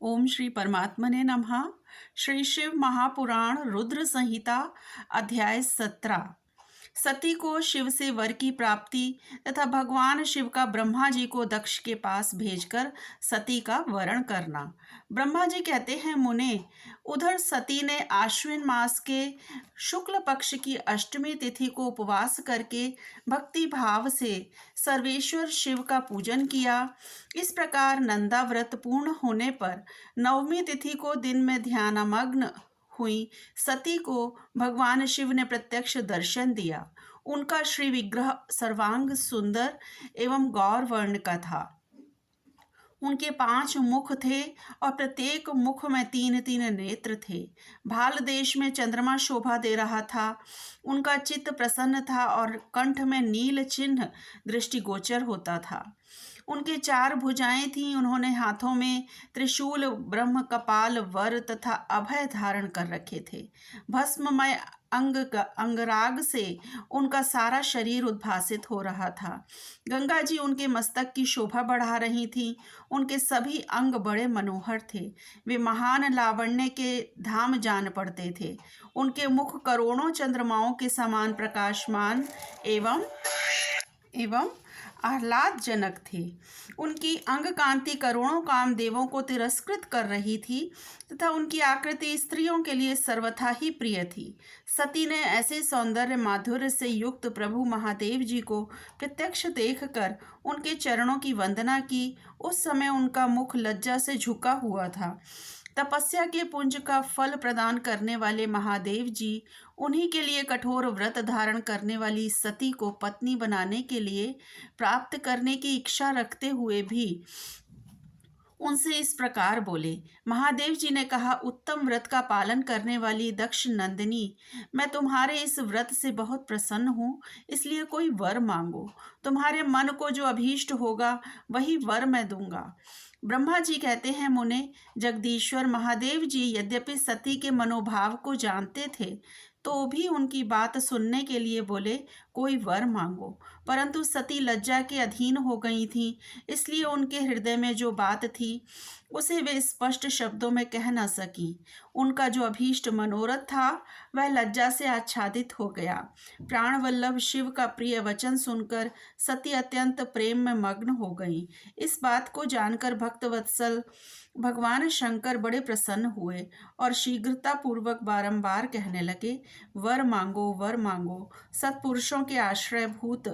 ओम श्री परमात्मने नमः। श्री शिव महापुराण रुद्र संहिता अध्याय 17। सती को शिव से वर की प्राप्ति तथा भगवान शिव का ब्रह्मा जी को दक्ष के पास भेजकर सती का वरण करना। ब्रह्मा जी कहते हैं, मुने, उधर सती ने आश्विन मास के शुक्ल पक्ष की अष्टमी तिथि को उपवास करके भक्ति भाव से सर्वेश्वर शिव का पूजन किया। इस प्रकार नंदा व्रत पूर्ण होने पर नवमी तिथि को दिन में ध्यानमग्न हुई सती को भगवान शिव ने प्रत्यक्ष दर्शन दिया। उनका श्री विग्रह सर्वांग सुंदर एवं गौर वर्ण का था। उनके 5 मुख थे और प्रत्येक मुख में 3-3 नेत्र थे। भाल देश में चंद्रमा शोभा दे रहा था। उनका चित्त प्रसन्न था और कंठ में नील चिन्ह दृष्टिगोचर होता था। उनके 4 भुजाएं थीं। उन्होंने हाथों में त्रिशूल, ब्रह्म कपाल, वर तथा अभय धारण कर रखे थे। भस्ममय अंगराग से उनका सारा शरीर उद्भासित हो रहा था। गंगा जी उनके मस्तक की शोभा बढ़ा रही थीं। उनके सभी अंग बड़े मनोहर थे। वे महान लावण्य के धाम जान पड़ते थे। उनके मुख करोड़ों चंद्रमाओं के समान प्रकाशमान एवं आह्लादजनक थे। उनकी अंग कांति करोड़ों कामदेवों को तिरस्कृत कर रही थी तथा उनकी आकृति स्त्रियों के लिए सर्वथा ही प्रिय थी। सती ने ऐसे सौंदर्य माधुर्य से युक्त प्रभु महादेव जी को प्रत्यक्ष देखकर उनके चरणों की वंदना की। उस समय उनका मुख लज्जा से झुका हुआ था। तपस्या के पुंज का फल प्रदान करने वाले महादेव जी उन्हीं के लिए कठोर व्रत धारण करने वाली सती को पत्नी बनाने के लिए प्राप्त करने की इच्छा रखते हुए भी उनसे इस प्रकार बोले। महादेव जी ने कहा, उत्तम व्रत का पालन करने वाली दक्ष नंदिनी, मैं तुम्हारे इस व्रत से बहुत प्रसन्न हूँ, इसलिए कोई वर मांगो। तुम्हारे मन को जो अभीष्ट होगा वही वर मैं दूंगा। ब्रह्मा जी कहते हैं, मुने, जगदीश्वर महादेव जी यद्यपि सती के मनोभाव को जानते थे तो भी उनकी बात सुनने के लिए बोले, कोई वर मांगो। परंतु सती लज्जा के अधीन हो गई थी, इसलिए उनके हृदय में जो बात थी उसे वे स्पष्ट शब्दों में कह न सकी। उनका जो अभीष्ट मनोरथ था वह लज्जा से आच्छादित हो गया। प्राण वल्लभ शिव का प्रिय वचन सुनकर सती अत्यंत प्रेम में मग्न हो गई। इस बात को जानकर भक्तवत्सल भगवान शंकर बड़े प्रसन्न हुए और शीघ्रता पूर्वक बारंबार कहने लगे, वर मांगो, वर मांगो। सत्पुरुषों के आश्रयभूत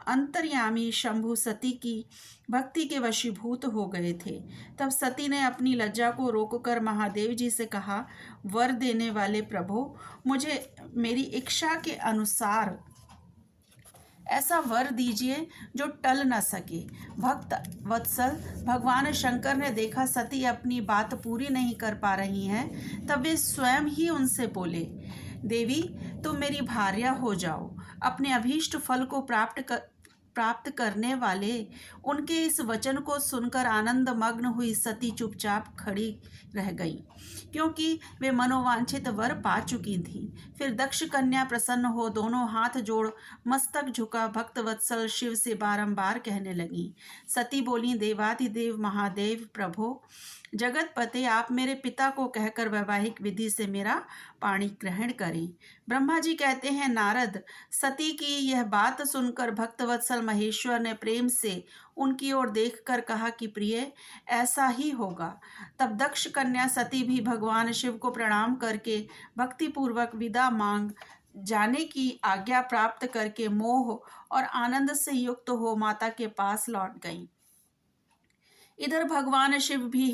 अंतर्यामी शंभु सती की भक्ति के वशीभूत हो गए थे। तब सती ने अपनी लज्जा को रोककर महादेव जी से कहा, वर देने वाले प्रभु, मुझे मेरी इच्छा के अनुसार ऐसा वर दीजिए जो टल न सके। भक्त वत्सल भगवान शंकर ने देखा सती अपनी बात पूरी नहीं कर पा रही हैं, तब वे स्वयं ही उनसे बोले, देवी, तुम मेरी भार्या हो जाओ। अपने अभीष्ट फल को प्राप्त करने वाले उनके इस वचन को सुनकर आनंद मग्न हुई सती चुपचाप खड़ी रह गई, क्योंकि वे मनोवांछित वर पा चुकी थीं। फिर दक्ष कन्या प्रसन्न हो दोनों हाथ जोड़ मस्तक झुका भक्तवत्सल शिव से बारंबार कहने लगी। सती बोली, देवाधिदेव महादेव प्रभो, जगतपते, आप मेरे पिता को कहकर वैवाहिक विधि से मेरा पाणी ग्रहण करें। ब्रह्मा जी कहते हैं, नारद, सती की यह बात सुनकर भक्तवत्सल महेश्वर ने प्रेम से उनकी ओर देखकर कहा कि प्रिय, ऐसा ही होगा। तब दक्ष कन्या सती भी भगवान शिव को प्रणाम करके भक्तिपूर्वक विदा मांग जाने की आज्ञा प्राप्त करके मोह और आनंद से युक्त हो माता के पास लौट गईं। इधर भगवान शिव भी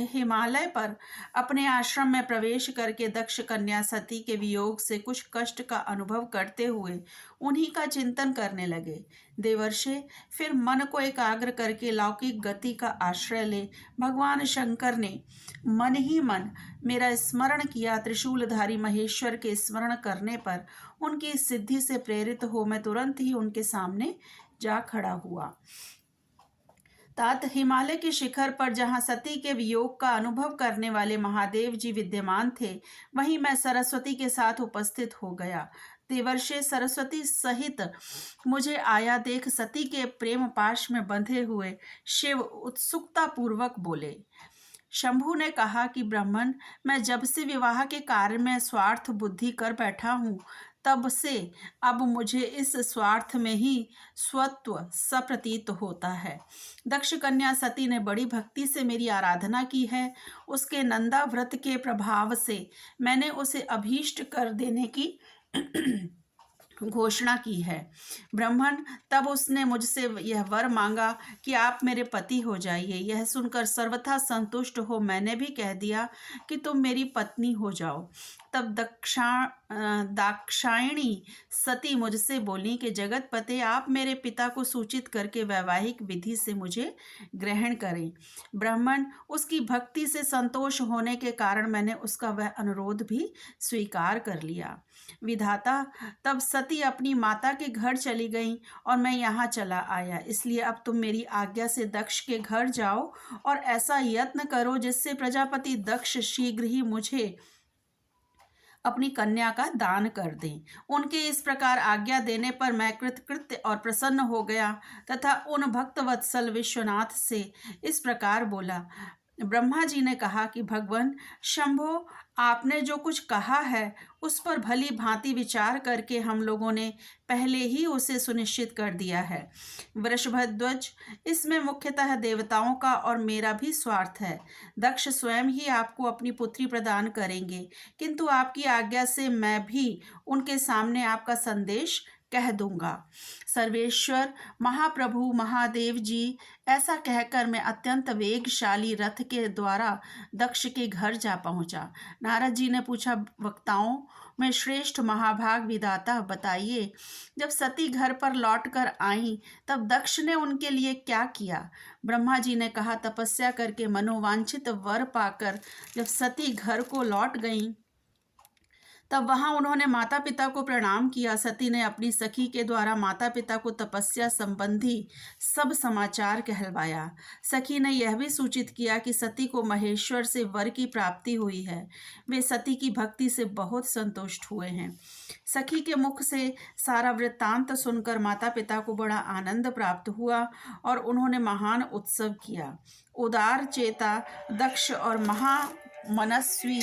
हिमालय पर अपने आश्रम में प्रवेश करके दक्ष कन्या सती के वियोग से कुछ कष्ट का अनुभव करते हुए उन्हीं का चिंतन करने लगे। देवर्षे, फिर मन को एकाग्र करके लौकिक गति का आश्रय ले भगवान शंकर ने मन ही मन मेरा स्मरण किया। त्रिशूलधारी महेश्वर के स्मरण करने पर उनकी सिद्धि से प्रेरित हो मैं तुरंत ही उनके सामने जा खड़ा हुआ। तात हिमालय के शिखर पर जहाँ सती के वियोग का अनुभव करने वाले महादेव जी विद्यमान थे, वहीं मैं सरस्वती के साथ उपस्थित हो गया। देवर्षे, सरस्वती सहित मुझे आया देख सती के प्रेम पाश में बंधे हुए शिव उत्सुकता पूर्वक बोले, शंभु ने कहा कि ब्राह्मण, मैं जब से विवाह के कार्य में स्वार्थ बुद्धि कर बैठा हूँ, तब से अब मुझे इस स्वार्थ में ही स्वत्व सप्रतीत होता है। दक्ष कन्या सती ने बड़ी भक्ति से मेरी आराधना की है। उसके नंदा व्रत के प्रभाव से मैंने उसे अभीष्ट कर देने की घोषणा की है। ब्राह्मण, तब उसने मुझसे यह वर मांगा कि आप मेरे पति हो जाइए। यह सुनकर सर्वथा संतुष्ट हो मैंने भी कह दिया कि तुम मेरी पत्नी हो जाओ। तब दाक्षायणी सती मुझसे बोली कि जगतपते, आप मेरे पिता को सूचित करके वैवाहिक विधि से मुझे ग्रहण करें। ब्राह्मण, उसकी भक्ति से संतोष होने के कारण मैंने उसका वह अनुरोध भी स्वीकार कर लिया। विधाता, तब सती अपनी माता के घर चली गई और मैं यहाँ चला आया। इसलिए अब तुम मेरी आज्ञा से दक्ष के घर जाओ और ऐसा यत्न करो जिससे प्रजापति दक्ष शीघ्र ही मुझे अपनी कन्या का दान कर दें। उनके इस प्रकार आज्ञा देने पर मैं कृतकृत्य और प्रसन्न हो गया तथा उन भक्तवत्सल विश्वनाथ से इस प्रकार बोला। ब्रह्मा जी ने कहा कि भगवान शंभो, आपने जो कुछ कहा है उस पर भली भांति विचार करके हम लोगों ने पहले ही उसे सुनिश्चित कर दिया है। वृषभध्वज, इसमें मुख्यतः देवताओं का और मेरा भी स्वार्थ है। दक्ष स्वयं ही आपको अपनी पुत्री प्रदान करेंगे, किंतु आपकी आज्ञा से मैं भी उनके सामने आपका संदेश कह दूंगा। सर्वेश्वर महाप्रभु महादेव जी, ऐसा कहकर मैं अत्यंत वेगशाली रथ के द्वारा दक्ष के घर जा पहुंचा। नारद जी ने पूछा, वक्ताओं में श्रेष्ठ महाभाग विधाता, बताइए, जब सती घर पर लौटकर आईं तब दक्ष ने उनके लिए क्या किया? ब्रह्मा जी ने कहा, तपस्या करके मनोवांछित वर पाकर जब सती घर को लौट गईं तब वहां उन्होंने माता पिता को प्रणाम किया। सती ने अपनी सखी के द्वारा माता पिता को तपस्या संबंधी सब समाचार कहलवाया। सखी ने यह भी सूचित किया कि सती को महेश्वर से वर की प्राप्ति हुई है। वे सती की भक्ति से बहुत संतुष्ट हुए हैं। सखी के मुख से सारा वृत्तांत सुनकर माता पिता को बड़ा आनंद प्राप्त हुआ और उन्होंने महान उत्सव किया। उदार चेता दक्ष और महामनस्वी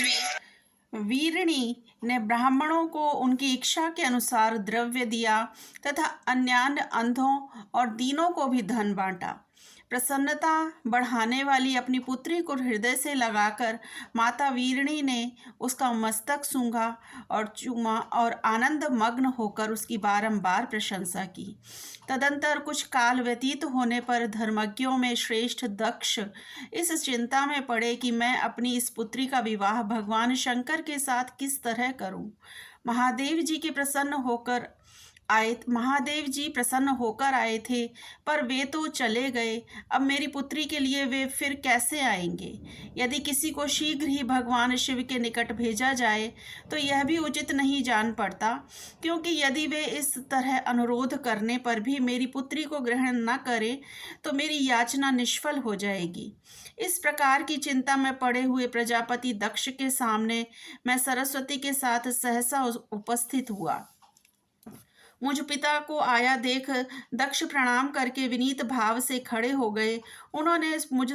वीरणी ने ब्राह्मणों को उनकी इच्छा के अनुसार द्रव्य दिया तथा अन्यान्य अंधों और दीनों को भी धन बांटा। प्रसन्नता बढ़ाने वाली अपनी पुत्री को हृदय से लगाकर माता वीरणी ने उसका मस्तक सूंघा और चूमा और आनंद मग्न होकर उसकी बारंबार प्रशंसा की। तदंतर कुछ काल व्यतीत होने पर धर्मज्ञों में श्रेष्ठ दक्ष इस चिंता में पड़े कि मैं अपनी इस पुत्री का विवाह भगवान शंकर के साथ किस तरह करूं। महादेव जी प्रसन्न होकर आए थे, पर वे तो चले गए। अब मेरी पुत्री के लिए वे फिर कैसे आएंगे? यदि किसी को शीघ्र ही भगवान शिव के निकट भेजा जाए तो यह भी उचित नहीं जान पड़ता, क्योंकि यदि वे इस तरह अनुरोध करने पर भी मेरी पुत्री को ग्रहण न करें तो मेरी याचना निष्फल हो जाएगी। इस प्रकार की चिंता में पड़े हुए प्रजापति दक्ष के सामने मैं सरस्वती के साथ सहसा उपस्थित हुआ। मुझ पिता को आया देख दक्ष प्रणाम करके विनीत भाव से खड़े हो गए। उन्होंने मुझ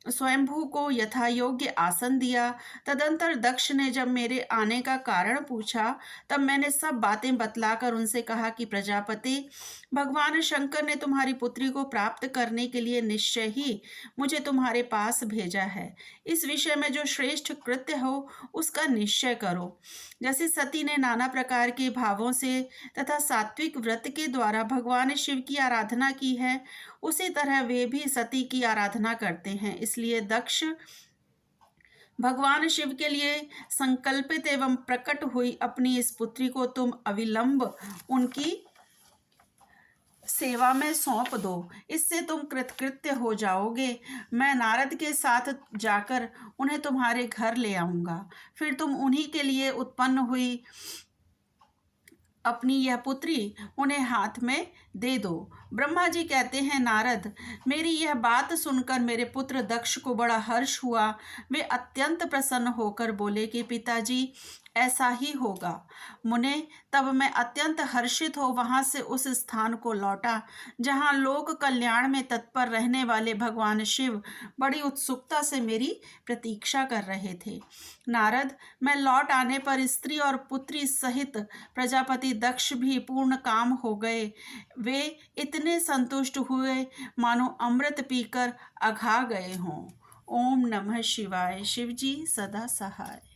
स्वयंभू को यथा योग्य आसन दिया। तदंतर दक्ष ने जब मेरे आने का कारण पूछा तब मैंने सब बातें बतलाकर उनसे कहा कि प्रजापति, भगवान शंकर ने तुम्हारी पुत्री को प्राप्त करने के लिए निश्चय ही मुझे तुम्हारे पास भेजा है। इस विषय में जो श्रेष्ठ कृत्य हो उसका निश्चय करो। जैसे सती ने नाना प्रकार के भावों से तथा सात्विक व्रत के द्वारा भगवान शिव की आराधना की है, उसी तरह वे भी सती की आराधना करते हैं। इसलिए दक्ष, भगवान शिव के लिए संकल्पित एवं प्रकट हुई अपनी इस पुत्री को तुम अविलंब उनकी सेवा में सौंप दो। इससे तुम कृतकृत्य हो जाओगे। मैं नारद के साथ जाकर उन्हें तुम्हारे घर ले आऊँगा। फिर तुम उन्हीं के लिए उत्पन्न हुई अपनी यह पुत्री उन्हें हाथ में दे दो। ब्रह्मा जी कहते हैं, नारद, मेरी यह बात सुनकर मेरे पुत्र दक्ष को बड़ा हर्ष हुआ। वे अत्यंत प्रसन्न होकर बोले कि पिताजी, ऐसा ही होगा। मुने, तब मैं अत्यंत हर्षित हो वहां से उस स्थान को लौटा जहां लोक कल्याण में तत्पर रहने वाले भगवान शिव बड़ी उत्सुकता से मेरी प्रतीक्षा कर रहे थे। नारद, मैं लौट आने पर स्त्री और पुत्री सहित प्रजापति दक्ष भी पूर्ण काम हो गए। वे इतने संतुष्ट हुए मानो अमृत पीकर अघा गए हों। ओम नमः शिवाय। शिवजी सदा सहाय।